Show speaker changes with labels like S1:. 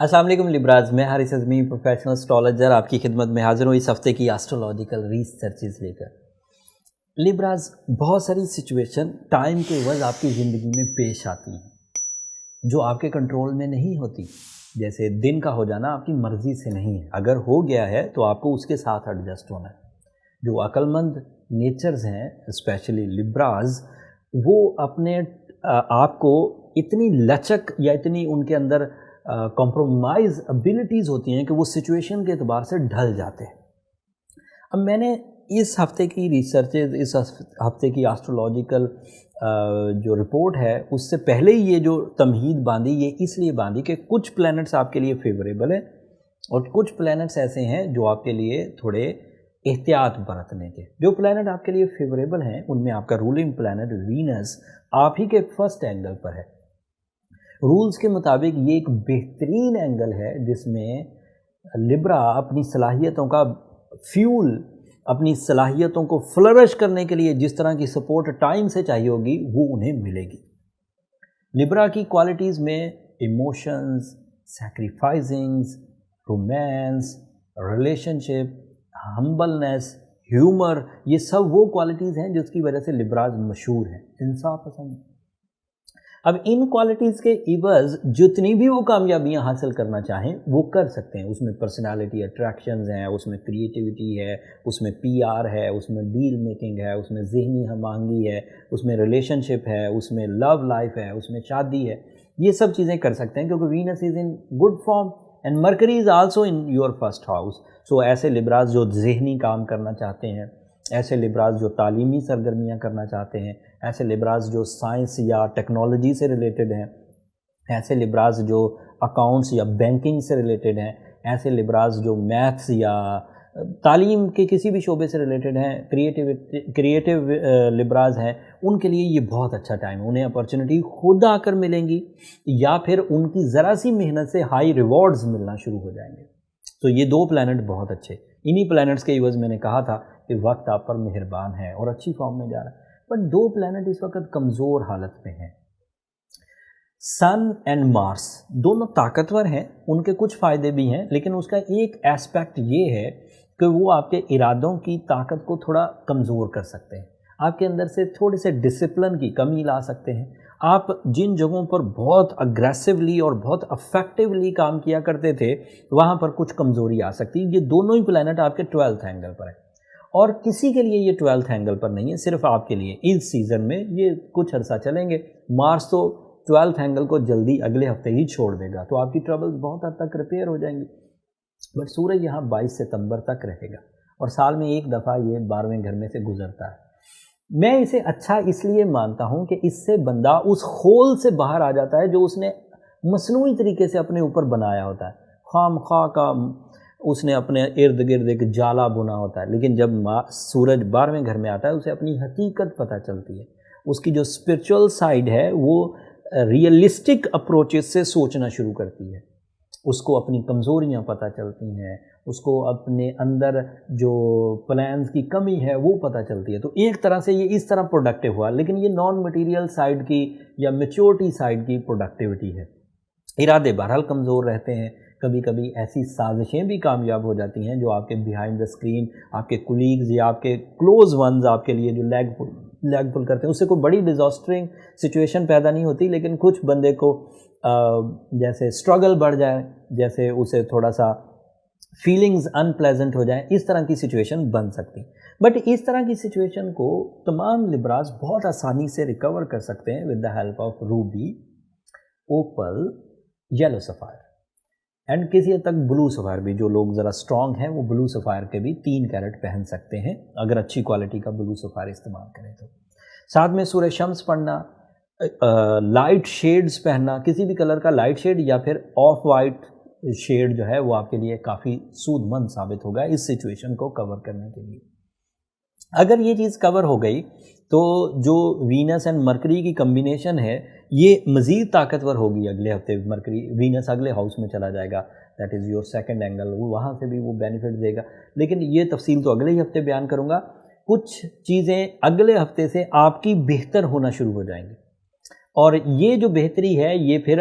S1: السلام علیکم لیبراز، میں حارث اعظمی پروفیشنل اسٹرالوجر آپ کی خدمت میں حاضر ہوں اس ہفتے کی ایسٹرولوجیکل ریسرچز لے کر۔ لیبراز، بہت ساری سچویشن ٹائم کے عوض آپ کی زندگی میں پیش آتی ہیں جو آپ کے کنٹرول میں نہیں ہوتی۔ جیسے دن کا ہو جانا آپ کی مرضی سے نہیں ہے، اگر ہو گیا ہے تو آپ کو اس کے ساتھ ایڈجسٹ ہونا ہے۔ جو عقل مند نیچرز ہیں اسپیشلی لیبراز، وہ اپنے آپ کو اتنی لچک یا اتنی ان کے اندر کمپرومائز ابیلٹیز ہوتی ہیں کہ وہ سچویشن کے اعتبار سے ڈھل جاتے ہیں۔ اب میں نے اس ہفتے کی ریسرچز، اس ہفتے کی ایسٹرولوجیکل جو رپورٹ ہے اس سے پہلے ہی یہ جو تمہید باندھی، یہ اس لیے باندھی کہ کچھ پلینٹس آپ کے لیے فیوریبل ہیں اور کچھ پلینٹس ایسے ہیں جو آپ کے لیے تھوڑے احتیاط برتنے کے۔ جو پلینٹ آپ کے لیے فیوریبل ہیں ان میں آپ کا رولنگ پلینٹ وینس آپ ہی کے فرسٹ اینگل پر ہے۔ رولز کے مطابق یہ ایک بہترین اینگل ہے جس میں لیبرا اپنی صلاحیتوں کا فیول، اپنی صلاحیتوں کو فلرش کرنے کے لیے جس طرح کی سپورٹ ٹائم سے چاہیے ہوگی وہ انہیں ملے گی۔ لیبرا کی کوالٹیز میں ایموشنز، سیکریفائزنگز، رومانس، ریلیشن شپ، ہمبلنس، ہیومر، یہ سب وہ کوالٹیز ہیں جس کی وجہ سے لیبراز مشہور ہیں، انصاف پسند۔ اب ان کوالٹیز کے عوض جتنی بھی وہ کامیابیاں حاصل کرنا چاہیں وہ کر سکتے ہیں۔ اس میں پرسنالٹی اٹریکشنز ہیں، اس میں کریٹیوٹی ہے، اس میں پی آر ہے، اس میں ڈیل میکنگ ہے، اس میں ذہنی ہم آہنگی ہے، اس میں ریلیشن شپ ہے، اس میں لو لائف ہے، اس میں شادی ہے۔ یہ سب چیزیں کر سکتے ہیں کیونکہ Venus is in good form and Mercury is also in your first house. So ایسے لیبراز جو ذہنی کام کرنا چاہتے ہیں، ایسے لیبراز جو تعلیمی سرگرمیاں کرنا چاہتے ہیں، ایسے لیبراز جو سائنس یا ٹیکنالوجی سے ریلیٹڈ ہیں، ایسے لیبراز جو اکاؤنٹس یا بینکنگ سے ریلیٹڈ ہیں، ایسے لیبراز جو میتھس یا تعلیم کے کسی بھی شعبے سے ریلیٹڈ ہیں، کریٹیو لیبراز ہیں، ان کے لیے یہ بہت اچھا ٹائم ہے۔ انہیں اپرچونٹی خود آ کر ملیں گی یا پھر ان کی ذرا سی محنت سے ہائی ریوارڈز ملنا شروع ہو جائیں گے۔ تو یہ دو پلینٹ بہت اچھے، انہی پلینٹس کے عوض میں نے کہا تھا کہ وقت آپ پر مہربان ہے اور اچھی فارم میں جا رہا ہے۔ بٹ دو پلینٹ اس وقت کمزور حالت میں ہیں۔ سن اینڈ مارس دونوں طاقتور ہیں، ان کے کچھ فائدے بھی ہیں، لیکن اس کا ایک ایسپیکٹ یہ ہے کہ وہ آپ کے ارادوں کی طاقت کو تھوڑا کمزور کر سکتے ہیں، آپ کے اندر سے تھوڑے سے ڈسپلن کی کمی لا سکتے ہیں۔ آپ جن جگہوں پر بہت اگریسولی اور بہت افیکٹولی کام کیا کرتے تھے وہاں پر کچھ کمزوری آ سکتی ہے۔ یہ دونوں ہی پلینٹ آپ کے 12th اینگل پر ہے اور کسی کے لیے یہ 12th اینگل پر نہیں ہے، صرف آپ کے لیے اس سیزن میں یہ کچھ عرصہ چلیں گے۔ مارس تو 12th اینگل کو جلدی اگلے ہفتے ہی چھوڑ دے گا، تو آپ کی ٹربلز بہت حد تک ریپیئر ہو جائیں گی۔ بٹ سورج یہاں 22 ستمبر تک رہے گا اور سال میں ایک دفعہ یہ 12ویں گھر میں سے گزرتا ہے۔ میں اسے اچھا اس لیے مانتا ہوں کہ اس سے بندہ اس خول سے باہر آ جاتا ہے جو اس نے مصنوعی طریقے سے اپنے اوپر بنایا ہوتا ہے، خام خواہ کا اس نے اپنے ارد گرد ایک جالا بنا ہوتا ہے، لیکن جب سورج 12ویں گھر میں آتا ہے اسے اپنی حقیقت پتہ چلتی ہے، اس کی جو اسپرچول سائڈ ہے وہ ریئلسٹک اپروچز سے سوچنا شروع کرتی ہے، اس کو اپنی کمزوریاں پتہ چلتی ہیں، اس کو اپنے اندر جو پلانز کی کمی ہے وہ پتہ چلتی ہے۔ تو ایک طرح سے یہ اس طرح پروڈکٹیو ہوا، لیکن یہ نان مٹیریل سائڈ کی یا میچورٹی سائڈ کی پروڈکٹیوٹی ہے۔ ارادے بہرحال کمزور رہتے ہیں، کبھی کبھی ایسی سازشیں بھی کامیاب ہو جاتی ہیں جو آپ کے بیہائنڈ دا اسکرین آپ کے کولیگز یا آپ کے کلوز ونز آپ کے لیے جو لیگ پل کرتے ہیں اس سے کوئی بڑی ڈیزاسٹرنگ سچویشن پیدا نہیں ہوتی، لیکن کچھ بندے کو جیسے اسٹرگل بڑھ جائے، جیسے اسے تھوڑا سا فیلنگز ان پلیزنٹ ہو جائیں، اس طرح کی سچویشن بن سکتی۔ بٹ اس طرح کی سچویشن کو تمام لیبراز بہت آسانی سے ریکور کر سکتے ہیں with the help of Ruby, opal, yellow sapphire and کسی حد تک بلو سفائر بھی۔ جو لوگ ذرا اسٹرانگ ہیں وہ بلو سفائر کے بھی 3 کیرٹ پہن سکتے ہیں اگر اچھی کوالٹی کا بلو سفائر استعمال کریں تو۔ ساتھ میں سورہ شمس پڑھنا، لائٹ شیڈز پہننا، کسی بھی کلر کا لائٹ شیڈ یا پھر آف وائٹ شیڈ جو ہے وہ آپ کے لیے کافی سود مند ثابت ہوگا اس سچویشن کو کور کرنے کے لیے۔ اگر یہ چیز کور ہو گئی تو جو وینس اینڈ مرکری کی کمبینیشن ہے یہ مزید طاقتور ہوگی اگلے ہفتے۔ مرکری وینس اگلے ہاؤس میں چلا جائے گا، that is your second angle, وہاں سے بھی وہ بینیفٹ دے گا، لیکن یہ تفصیل تو اگلے ہی ہفتے بیان کروں گا۔ کچھ چیزیں اگلے ہفتے سے آپ کی بہتر ہونا شروع ہو جائیں گی اور یہ جو بہتری ہے یہ پھر